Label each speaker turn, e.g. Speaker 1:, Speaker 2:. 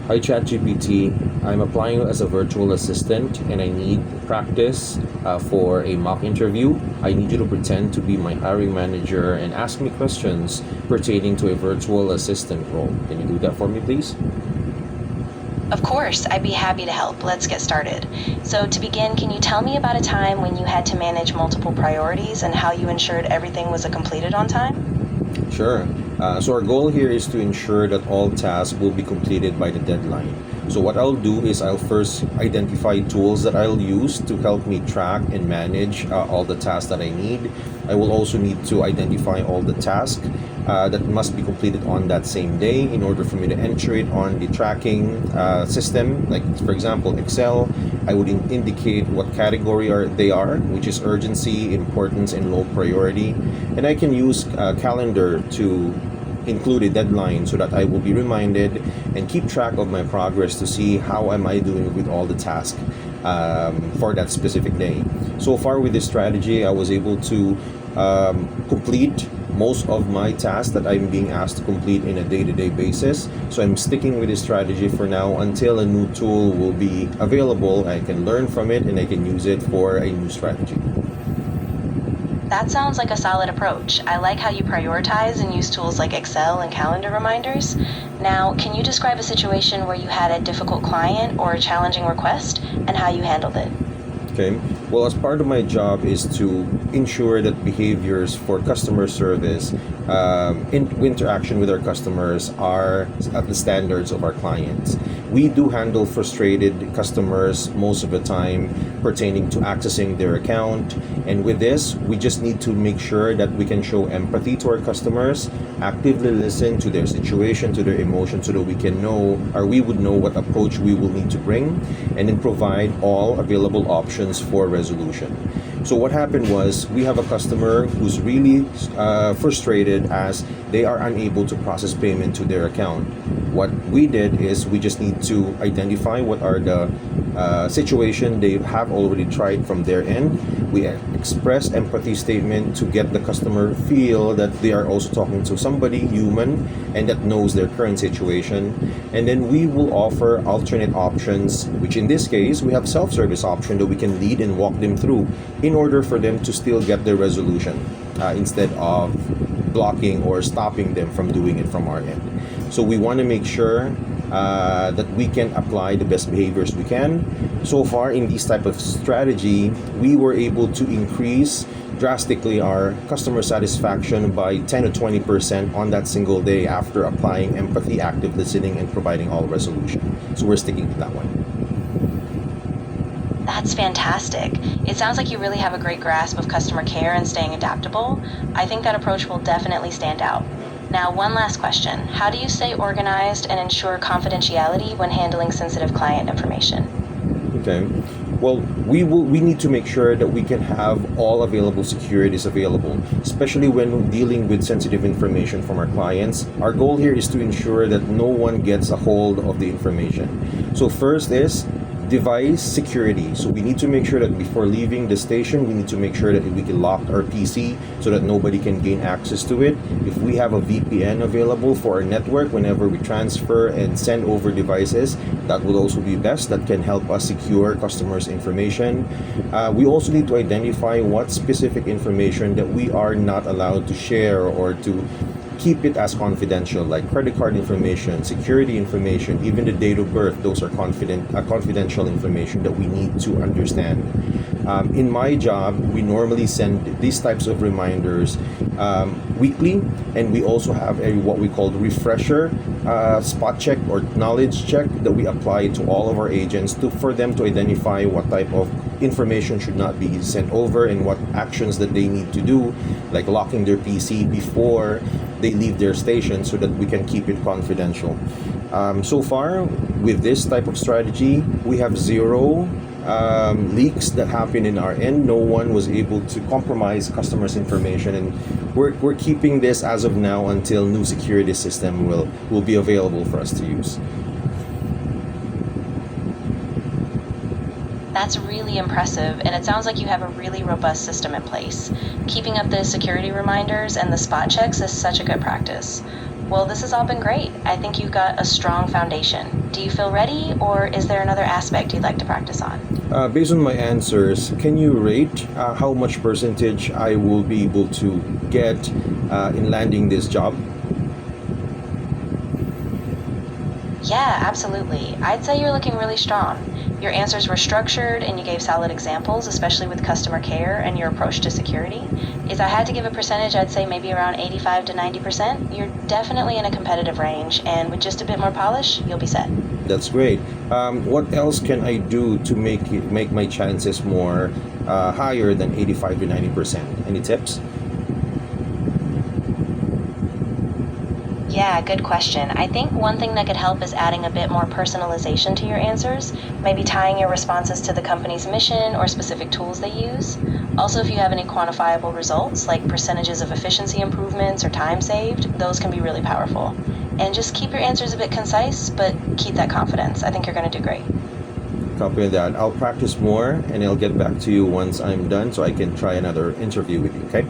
Speaker 1: Hi ChatGPT, I'm applying as a virtual assistant and I need practice for a mock interview. I need you to pretend to be my hiring manager and ask me questions pertaining to a virtual assistant role. Can you do that for me, please?
Speaker 2: Of course, I'd be happy to help. Let's get started. So, to begin, can you tell me about a time when you had to manage multiple priorities and how you ensured everything was completed on time?
Speaker 1: Sure. So our goal here is to ensure that all tasks will be completed by the deadline. So what I'll do is I'll first identify tools that I'll use to help me track and manage all the tasks that I need. I will also need to identify all the tasks that must be completed on that same day in order for me to enter it on the tracking system. Like for example, Excel, I would indicate what category they are, which is urgency, importance, and low priority. And I can use calendar to include a deadline so that I will be reminded and keep track of my progress to see how am I doing with all the tasks for that specific day. So far with this strategy, I was able to complete most of my tasks that I'm being asked to complete in a day-to-day basis. So I'm sticking with this strategy for now until a new tool will be available. I can learn from it and I can use it for a new strategy.
Speaker 2: That sounds like a solid approach. I like how you prioritize and use tools like Excel and calendar reminders. Now, can you describe a situation where you had a difficult client or a challenging request and how you handled it?
Speaker 1: Okay. Well, as part of my job is to ensure that behaviors for customer service, interaction with our customers are at the standards of our clients. We do handle frustrated customers most of the time pertaining to accessing their account. And with this, we just need to make sure that we can show empathy to our customers, actively listen to their situation, to their emotions, so that we can know, or we would know what approach we will need to bring, and then provide all available options for resolution. So what happened was we have a customer who's really frustrated as they are unable to process payment to their account. What we did is we just need to identify what are the situation they have already tried from their end. We express empathy statement to get the customer feel that they are also talking to somebody human and that knows their current situation. And then we will offer alternate options, which in this case we have self-service option that we can lead and walk them through in order for them to still get their resolution instead of blocking or stopping them from doing it from our end. So we want to make sure that we can apply the best behaviors we can. So far in this type of strategy, we were able to increase drastically our customer satisfaction by 10 to 20% on that single day after applying empathy, active listening, and providing all resolution. So we're sticking to that one.
Speaker 2: That's fantastic. It sounds like you really have a great grasp of customer care and staying adaptable. I think that approach will definitely stand out. Now, one last question. How do you stay organized and ensure confidentiality when handling sensitive client information?
Speaker 1: Okay. Well, we need to make sure that we can have all available securities available, especially when dealing with sensitive information from our clients. Our goal here is to ensure that no one gets a hold of the information. So first is device security. So we need to make sure that before leaving the station, we need to make sure that we can lock our PC so that nobody can gain access to it. If we have a VPN available for our network whenever we transfer and send over devices, that will also be best. That can help us secure customers' information. We also need to identify what specific information that we are not allowed to share or to keep it as confidential, like credit card information, security information, even the date of birth. Those are confidential information that we need to understand. In my job, we normally send these types of reminders weekly, and we also have what we call refresher spot check or knowledge check that we apply to all of our agents for them to identify what type of information should not be sent over and what actions that they need to do, like locking their PC before they leave their station so that we can keep it confidential. So far, with this type of strategy, we have zero leaks that happen in our end. No one was able to compromise customers' information, and we're keeping this as of now until new security system will be available for us to use.
Speaker 2: That's really impressive, and it sounds like you have a really robust system in place. Keeping up the security reminders and the spot checks is such a good practice. Well, this has all been great. I think you've got a strong foundation. Do you feel ready, or is there another aspect you'd like to practice on?
Speaker 1: Based on my answers, can you rate how much percentage I will be able to get in landing this job?
Speaker 2: Yeah, absolutely. I'd say you're looking really strong. Your answers were structured and you gave solid examples, especially with customer care and your approach to security. If I had to give a percentage, I'd say maybe around 85 to 90%. You're definitely in a competitive range, and with just a bit more polish, you'll be set.
Speaker 1: That's great. What else can I do to make my chances more higher than 85 to 90%? Any tips?
Speaker 2: Yeah, good question. I think one thing that could help is adding a bit more personalization to your answers, maybe tying your responses to the company's mission or specific tools they use. Also, if you have any quantifiable results, like percentages of efficiency improvements or time saved, those can be really powerful. And just keep your answers a bit concise, but keep that confidence. I think you're going to do great.
Speaker 1: Copy that. I'll practice more and I'll get back to you once I'm done so I can try another interview with you, okay?